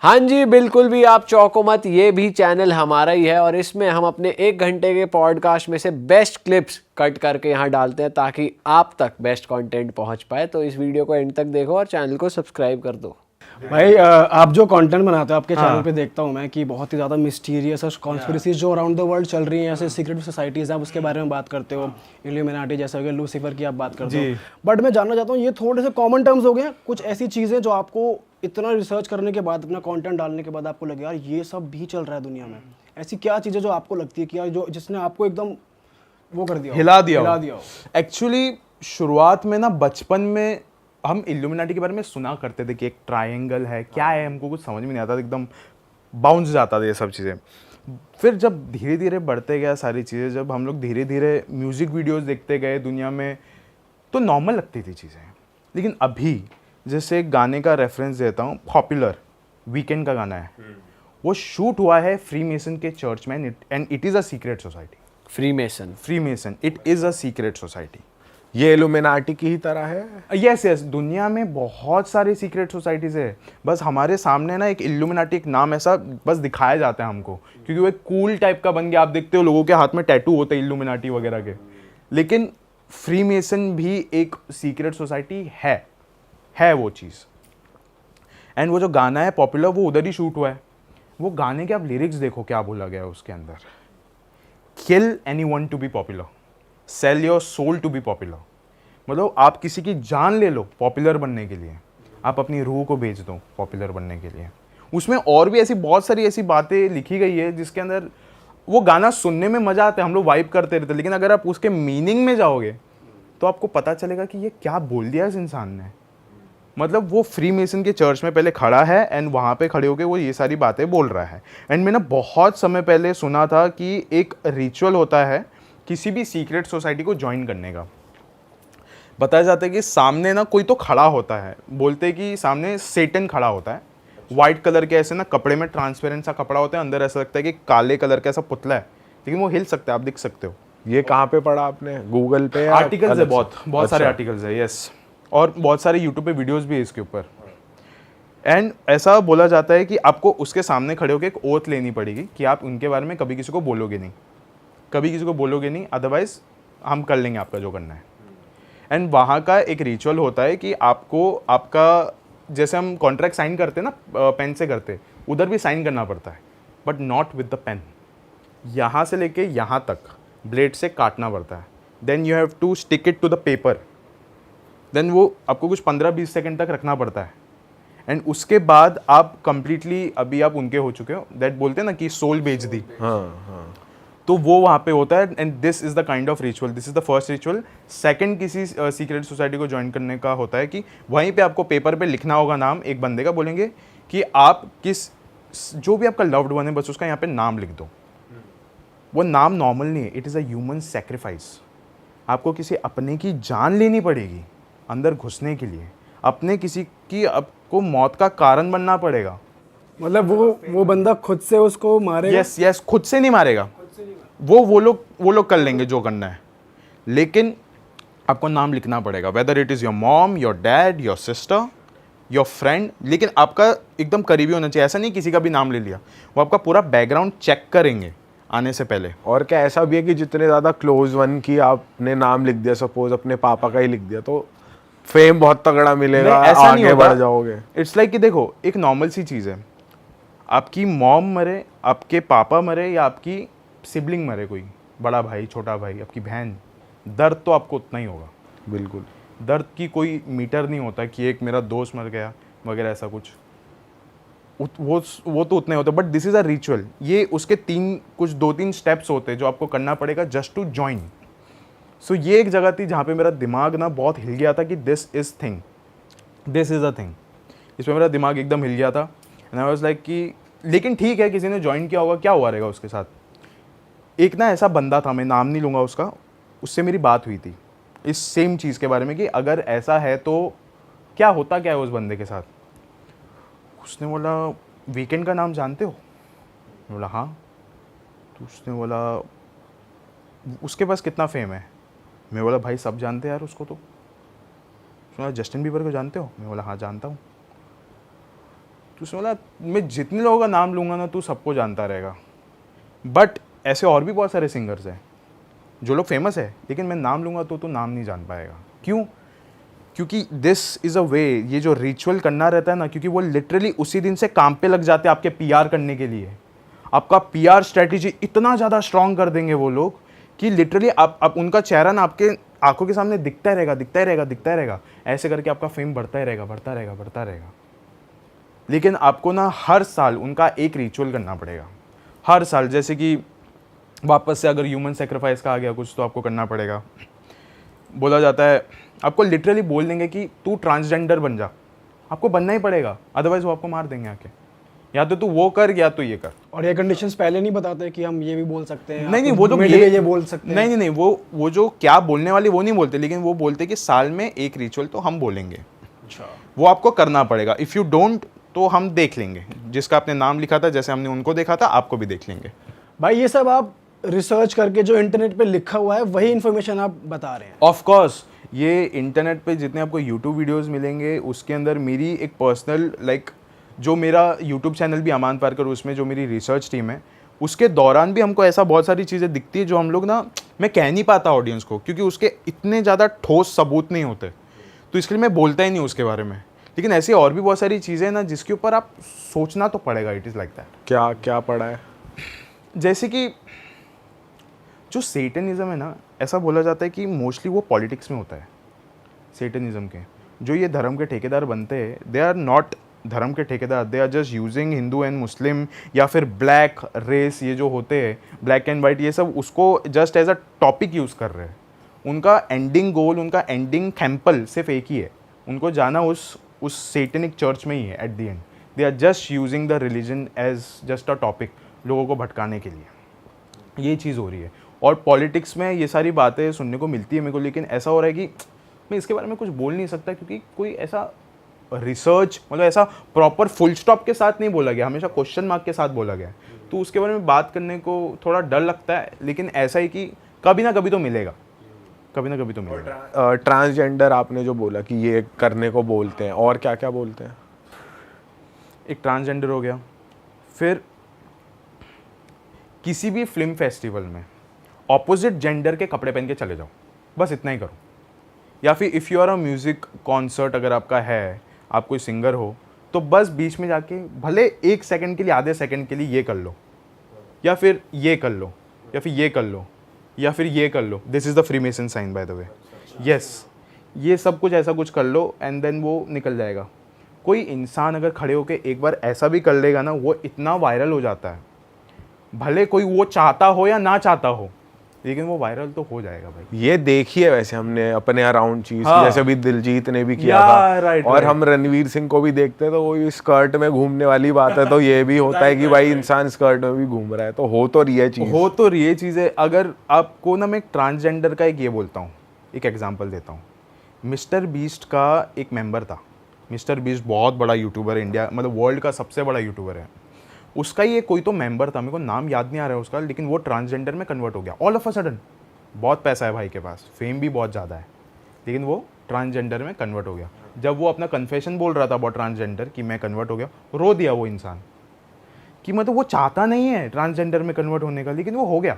हाँ जी, बिल्कुल भी आप चौंको मत, ये भी चैनल हमारा ही है और इसमें हम अपने 1 घंटे के पॉडकास्ट में से बेस्ट क्लिप्स कट करके यहाँ डालते हैं ताकि आप तक बेस्ट कंटेंट पहुँच पाए। तो इस वीडियो को एंड तक देखो और चैनल को सब्सक्राइब कर दो। भाई आप जो कंटेंट बनाते हो आपके हाँ। चैनल पे देखता हूँ मैं कि बहुत ही ज़्यादा मिस्टीरियस और कॉन्स्पिरेसीज जो अराउंड द वर्ल्ड चल रही हैं, ऐसे सीक्रेट सोसाइटीज़ आप उसके बारे में बात करते हो, इल्यूमिनाटी जैसा हो गया, लूसीफर की आप बात करते हो। बट मैं जानना चाहता हूँ, ये थोड़े से कॉमन टर्म्स हो गए हैं, कुछ ऐसी चीज़ें जो आपको इतना रिसर्च करने के बाद, अपना कंटेंट डालने के बाद आपको लगे यार ये सब भी चल रहा है दुनिया में। ऐसी क्या चीज़ें जो आपको लगती है कि यार जो जिसने आपको एकदम वो कर दिया, हिला दिया हो। एक्चुअली शुरुआत में ना, बचपन में हम इल्यूमिनाटी के बारे में सुना करते थे कि एक ट्रायंगल है, क्या है, हमको कुछ समझ में नहीं आता, एकदम बाउंस जाता था ये सब चीज़ें। फिर जब धीरे धीरे बढ़ते गया सारी चीज़ें, जब हम लोग धीरे धीरे म्यूज़िक वीडियोस देखते गए दुनिया में, तो नॉर्मल लगती थी चीज़ें। लेकिन अभी जैसे एक गाने का रेफरेंस देता हूँ, पॉपुलर वीकेंड का गाना है, वो शूट हुआ है फ्री मेसन के चर्च में, and it is a secret society. Free mason, it is a secret society. ये इल्यूमिनाटी की ही तरह है। यस यस, दुनिया में बहुत सारी सीक्रेट सोसाइटीज़ है, बस हमारे सामने ना एक इल्यूमिनाटी एक नाम ऐसा बस दिखाया जाता है हमको, क्योंकि वो एक कूल टाइप का बन गया। आप देखते हो लोगों के हाथ में टैटू होते हैं इल्यूमिनाटी वगैरह के, लेकिन फ्री मेसन भी एक सीक्रेट सोसाइटी है वो चीज़। एंड वो जो गाना है पॉपुलर, वो उधर ही शूट हुआ है। वो गाने के आप लिरिक्स देखो क्या बोला गया है उसके अंदर, kill anyone to be popular, sell your soul to be popular. मतलब आप किसी की जान ले लो पॉपुलर बनने के लिए, आप अपनी रूह को बेच दो पॉपुलर बनने के लिए। उसमें और भी ऐसी बहुत सारी ऐसी बातें लिखी गई है जिसके अंदर वो गाना सुनने में मज़ा आता है, हम लोग वाइब करते रहते, लेकिन अगर आप उसके मीनिंग में जाओगे तो आपको पता चलेगा कि ये क्या बोल दिया इस इंसान ने। मतलब वो फ्री मेसन के चर्च में पहले खड़ा है एंड वहाँ पे खड़े होकर वो ये सारी बातें बोल रहा है। एंड मैंने बहुत समय पहले सुना था कि एक रिचुअल होता है किसी भी सीक्रेट सोसाइटी को ज्वाइन करने का। बताया जाता है कि सामने ना कोई तो खड़ा होता है, बोलते हैं कि सामने सेटन खड़ा होता है, वाइट कलर के ऐसे ना कपड़े में, ट्रांसपेरेंट सा कपड़ा होता है, अंदर ऐसा लगता है कि काले कलर का ऐसा पुतला है, लेकिन वो हिल सकता है, आप दिख सकते हो। ये कहाँ पे पढ़ा आपने, गूगल पे? आर्टिकल्स है, बहुत सारे अच्छा। आर्टिकल्स है, यस, और बहुत सारे यूट्यूब पे वीडियोस भी है इसके ऊपर। एंड ऐसा बोला जाता है कि आपको उसके सामने खड़े होकर एक ओथ लेनी पड़ेगी कि आप उनके बारे में कभी किसी को बोलोगे नहीं, कभी किसी को बोलोगे नहीं, अदरवाइज हम कर लेंगे आपका जो करना है। एंड वहाँ का एक रिचुअल होता है कि आपको आपका, जैसे हम कॉन्ट्रैक्ट साइन करते हैं ना पेन से करते, उधर भी साइन करना पड़ता है, but not with the pen. यहाँ से लेके यहाँ तक ब्लेड से काटना पड़ता है, then you have to stick it to the paper, then वो आपको कुछ 15-20 सेकेंड तक रखना पड़ता है। एंड उसके बाद आप कंप्लीटली, अभी आप उनके हो चुके हो, दैट बोलते हैं ना कि सोल बेच दी, हाँ। तो वो वहाँ पे होता है। And this is the kind of ritual, this is the first ritual. Second किसी सीक्रेट सोसाइटी को ज्वाइन करने का होता है कि वहीं पे आपको पेपर पे लिखना होगा नाम एक बंदे का, बोलेंगे कि आप किस, जो भी आपका लव्ड वन है बस उसका यहाँ पे नाम लिख दो। वो नाम नॉर्मल नहीं है, it is a human sacrifice. आपको किसी अपने की जान लेनी पड़ेगी अंदर घुसने के लिए, अपने किसी की आपको मौत का कारण बनना पड़ेगा। मतलब वो बंदा खुद से उसको मारेगा? यस, खुद से नहीं मारेगा, वो लोग कर लेंगे जो करना है, लेकिन आपको नाम लिखना पड़ेगा, whether it is your mom, your dad, your sister, your friend, लेकिन आपका एकदम करीबी होना चाहिए। ऐसा नहीं किसी का भी नाम ले लिया, वो आपका पूरा बैकग्राउंड चेक करेंगे आने से पहले। और क्या ऐसा भी है कि जितने ज़्यादा क्लोज वन की आपने नाम लिख दिया, सपोज अपने पापा का ही लिख दिया, तो फेम बहुत तगड़ा मिलेगा, ऐसा नहीं आगे होता, बढ़ जाओगे? इट्स लाइक कि देखो, एक नॉर्मल सी चीज़ है, आपकी मॉम मरे, आपके पापा मरे, या आपकी सिबलिंग मरे, कोई बड़ा भाई, छोटा भाई, आपकी बहन, दर्द तो आपको उतना ही होगा। बिल्कुल। दर्द की कोई मीटर नहीं होता कि एक मेरा दोस्त मर गया वगैरह, ऐसा कुछ वो तो उतना ही होता है। But this is a ritual, ये उसके 2-3 स्टेप्स होते हैं जो आपको करना पड़ेगा जस्ट टू ज्वाइन। सो ये एक जगह थी जहाँ पे मेरा दिमाग ना बहुत हिल गया था कि दिस इज़ अ थिंग। इसमें मेरा दिमाग एकदम हिल गया था एंड आई वाज लाइक कि लेकिन ठीक है, किसी ने ज्वाइन किया होगा, क्या हुआ रहेगा उसके साथ। एक ना ऐसा बंदा था, मैं नाम नहीं लूँगा उसका, उससे मेरी बात हुई थी इस सेम चीज़ के बारे में कि अगर ऐसा है तो क्या होता, क्या है उस बंदे के साथ। उसने बोला वीकेंड का नाम जानते हो? मैं बोला हाँ। तो उसने बोला उसके पास कितना फेम है? मैं बोला भाई सब जानते हैं यार उसको। तो उसने बोला जस्टिन बीबर को जानते हो? मैं बोला हाँ जानता हूँ। तो उसने बोला मैं जितने लोगों का नाम लूँगा ना तू सबको जानता रहेगा। बट ऐसे और भी बहुत सारे सिंगर्स हैं जो लोग फेमस है, लेकिन मैं नाम लूँगा तो तू नाम नहीं जान पाएगा। क्यों? क्योंकि दिस इज़ अ वे, ये जो रिचुअल करना रहता है ना, क्योंकि वो लिटरली उसी दिन से काम पे लग जाते हैं आपके पीआर करने के लिए। आपका पीआर स्ट्रेटेजी इतना ज़्यादा स्ट्रॉन्ग कर देंगे वो लोग कि लिटरली आप उनका चेहरा ना आपके आंखों के सामने दिखता ही रहेगा, दिखता ही रहेगा, दिखता ही रहेगा। ऐसे करके आपका फेम बढ़ता ही रहेगा, बढ़ता रहेगा, बढ़ता रहेगा। लेकिन आपको ना हर साल उनका एक रिचुअल करना पड़ेगा, हर साल। जैसे कि वापस से अगर ह्यूमन सेक्रीफाइस का आ गया कुछ, तो आपको करना पड़ेगा। बोला जाता है आपको लिटरली बोल देंगे कि तू ट्रांसजेंडर बन जा, आपको बनना ही पड़ेगा, अदरवाइज वो आपको मार देंगे आके। या तो तू वो कर या तो ये कर। और ये कंडीशंस पहले नहीं बताते कि हम ये भी बोल सकते हैं? नहीं, वो तो ये बोल सकते हैं? नहीं, वो जो क्या बोलने वाले वो नहीं बोलते, लेकिन वो बोलते कि साल में एक रिचुअल तो हम बोलेंगे। अच्छा। वो आपको करना पड़ेगा। इफ़ यू डोंट तो हम देख लेंगे, जिसका आपने नाम लिखा था, जैसे हमने उनको देखा था, आपको भी देख लेंगे। भाई ये सब आप रिसर्च करके जो इंटरनेट पे लिखा हुआ है वही इन्फॉर्मेशन आप बता रहे हैं? ऑफ कोर्स, ये इंटरनेट पे जितने आपको यूट्यूब वीडियोस मिलेंगे उसके अंदर मेरी एक पर्सनल जो मेरा यूट्यूब चैनल भी अमान पारकर, उसमें जो मेरी रिसर्च टीम है, उसके दौरान भी हमको ऐसा बहुत सारी चीज़ें दिखती है जो हम लोग ना, मैं कह नहीं पाता ऑडियंस को, क्योंकि उसके इतने ज़्यादा ठोस सबूत नहीं होते, तो इसके लिए मैं बोलता ही नहीं उसके बारे में। लेकिन ऐसी और भी बहुत सारी चीज़ें हैं ना जिसके ऊपर आप सोचना तो पड़ेगा। It is like that. क्या क्या पढ़ा है? जैसे कि जो सेटनिज्म है ना, ऐसा बोला जाता है कि मोस्टली वो पॉलिटिक्स में होता है। सेटनिज्म के जो ये धर्म के ठेकेदार बनते हैं, दे आर नॉट धर्म के ठेकेदार, they are just using Hindu and Muslim या फिर ब्लैक रेस, ये जो होते हैं ब्लैक एंड वाइट, ये सब उसको just as a topic use कर रहे हैं। उनका एंडिंग गोल, उनका एंडिंग थैम्पल सिर्फ एक ही है, उनको जाना उस सेटनिक चर्च में ही है at the end. They are just using the religion as just a topic, लोगों को भटकाने के लिए। ये चीज़ हो रही है। और पॉलिटिक्स में ये सारी बातें सुनने को मिलती है मेरे को, लेकिन ऐसा हो रहा है कि मैं इसके बारे में कुछ बोल नहीं सकता, क्योंकि कोई ऐसा रिसर्च, मतलब ऐसा प्रॉपर फुल स्टॉप के साथ नहीं बोला गया, हमेशा क्वेश्चन मार्क के साथ बोला गया। तो उसके बारे में बात करने को थोड़ा डर लगता है, लेकिन ऐसा ही कि कभी ना कभी तो मिलेगा, कभी ना कभी तो मिलेगा। ट्रांसजेंडर आपने जो बोला कि ये करने को बोलते हैं, और क्या क्या बोलते हैं? एक ट्रांसजेंडर हो गया, फिर किसी भी फिल्म फेस्टिवल में ऑपोजिट जेंडर के कपड़े पहन के चले जाओ, बस इतना ही करो। या फिर if you are a music concert अगर आपका है, आप कोई सिंगर हो, तो बस बीच में जाके भले 1 सेकंड के लिए, आधे सेकंड के लिए ये कर लो, या फिर ये कर लो, या फिर ये कर लो, या फिर ये कर लो। This is the Freemason sign by the way. Yes, ये सब कुछ ऐसा कुछ कर लो एंड देन वो निकल जाएगा। कोई इंसान अगर खड़े होके एक बार ऐसा भी कर लेगा ना, वो इतना वायरल हो जाता है, भले कोई वो चाहता हो या ना चाहता हो, लेकिन वो वायरल तो हो जाएगा भाई। ये देखी है वैसे हमने अपने अराउंड चीज, हाँ। जैसे अभी दिलजीत ने भी किया या, था, राइट, और राइट। हम रणवीर सिंह को भी देखते हैं तो वो स्कर्ट में घूमने वाली बात है, तो ये भी होता है कि भाई इंसान स्कर्ट में भी घूम रहा है, तो हो तो रही है चीज। हो तो ये चीज़ है। अगर आपको ना, मैं एक ट्रांसजेंडर का एक ये बोलता हूँ, एक एग्जांपल देता हूँ। मिस्टर बीस्ट का एक मेंबर था। मिस्टर बीस्ट बहुत बड़ा यूट्यूबर है, इंडिया मतलब वर्ल्ड का सबसे बड़ा यूट्यूबर है। उसका ये कोई तो मेंबर था, मेरे को नाम याद नहीं आ रहा है उसका, लेकिन वो ट्रांसजेंडर में कन्वर्ट हो गया ऑल ऑफ अ सडन। बहुत पैसा है भाई के पास, फेम भी बहुत ज़्यादा है, लेकिन वो ट्रांसजेंडर में कन्वर्ट हो गया। जब वो अपना कन्फेशन बोल रहा था अबाउट ट्रांसजेंडर कि मैं कन्वर्ट हो गया, रो दिया वो इंसान कि मतलब वो चाहता नहीं है ट्रांसजेंडर में कन्वर्ट होने का, लेकिन वो हो गया।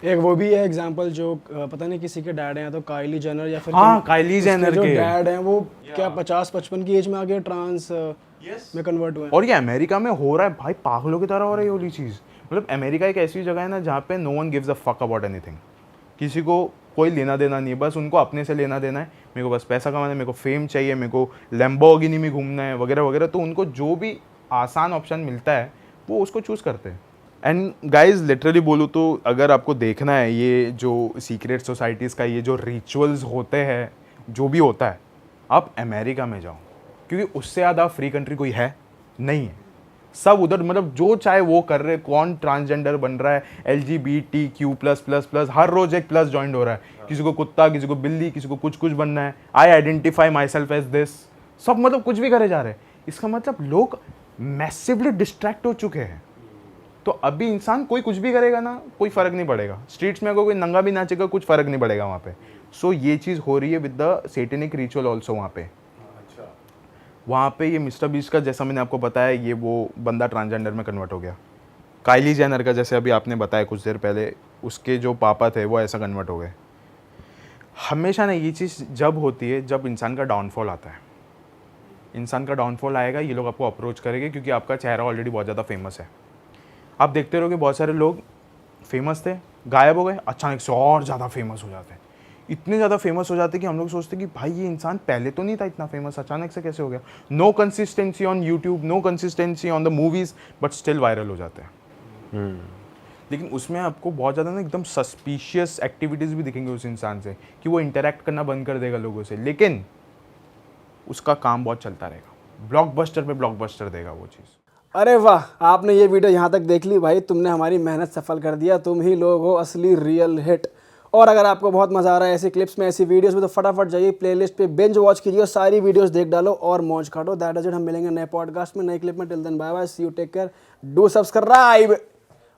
एक वो भी है एग्जांपल जो पता नहीं किसी के डैड हैं, तो काइली जेनर या फिर हाँ, काइली जेनर जो के डैड हैं वो क्या 50-55 की एज में आगे ट्रांस में कन्वर्ट हुए हैं। और ये अमेरिका में हो रहा है भाई, पागलों की तरह हो रही है ये वाली चीज़। मतलब अमेरिका एक ऐसी जगह है ना जहाँ पे no one gives a fuck about anything. किसी को कोई लेना देना नहीं है, बस उनको अपने से लेना देना है। मेरे को बस पैसा कमाना है, मेरे को फेम चाहिए, मेरे को लैम्बोर्गिनी में घूमना है वगैरह वगैरह। तो उनको जो भी आसान ऑप्शन मिलता है वो उसको चूज़ करते हैं। एंड गाइज लिटरली बोलूँ तो अगर आपको देखना है ये जो सीक्रेट सोसाइटीज़ का ये जो रिचुअल्स होते हैं, जो भी होता है, आप अमेरिका में जाओ, क्योंकि उससे ज़्यादा फ्री कंट्री कोई है नहीं है। सब उधर मतलब जो चाहे वो कर रहे। कौन ट्रांसजेंडर बन रहा है, LGBTQ+++, हर रोज एक प्लस ज्वाइन हो रहा है। किसी को कुत्ता, किसी को बिल्ली, किसी को कुछ कुछ बनना है। I identify my self as this. सब मतलब कुछ भी करे जा रहे हैं। इसका मतलब लोग मैसिवली डिस्ट्रैक्ट हो चुके हैं। तो अभी इंसान कोई कुछ भी करेगा ना, कोई फर्क नहीं पड़ेगा। स्ट्रीट्स में अगर कोई नंगा भी नाचेगा, कुछ फर्क नहीं पड़ेगा वहाँ पे। सो ये चीज़ हो रही है with the Satanic ritual also वहाँ पे। वहाँ पे ये मिस्टर बीस्ट का, जैसा मैंने आपको बताया, ये वो बंदा ट्रांसजेंडर में कन्वर्ट हो गया। काइली जेनर का, जैसे अभी आपने बताया कुछ देर पहले, उसके जो पापा थे वो ऐसा कन्वर्ट हो गए। हमेशा ना ये चीज़ जब होती है जब इंसान का डाउनफॉल आता है। इंसान का डाउनफॉल आएगा, ये लोग आपको अप्रोच करेंगे क्योंकि आपका चेहरा ऑलरेडी बहुत ज़्यादा फेमस है। आप देखते रहोगे बहुत सारे लोग फेमस थे, गायब हो गए, अचानक से और ज़्यादा फेमस हो जाते हैं। इतने ज़्यादा फेमस हो जाते हैं कि हम लोग सोचते हैं कि भाई ये इंसान पहले तो नहीं था इतना फेमस, अचानक से कैसे हो गया। No consistency on YouTube, no consistency on the movies, but still viral हो जाते हैं। लेकिन उसमें आपको बहुत ज़्यादा ना एकदम सस्पिशियस एक्टिविटीज़ भी दिखेंगे उस इंसान से, कि वो इंटरेक्ट करना बंद कर देगा लोगों से, लेकिन उसका काम बहुत चलता रहेगा। ब्लॉकबस्टर पे ब्लॉकबस्टर देगा वो चीज़। अरे वाह, आपने ये वीडियो यहाँ तक देख ली भाई, तुमने हमारी मेहनत सफल कर दिया। तुम ही लोग हो असली रियल हिट। और अगर आपको बहुत मज़ा आ रहा है ऐसी क्लिप्स में, ऐसी वीडियोस में, तो फटाफट जाइए प्लेलिस्ट पे, बिंज वॉच कीजिए, सारी वीडियोस देख डालो और मौज काटो। दैट इज इट। हम मिलेंगे नए पॉडकास्ट में, नई क्लिप में। Till then bye bye, see you, take care, do subscribe.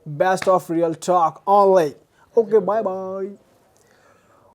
Best of real talk online. Okay, bye bye.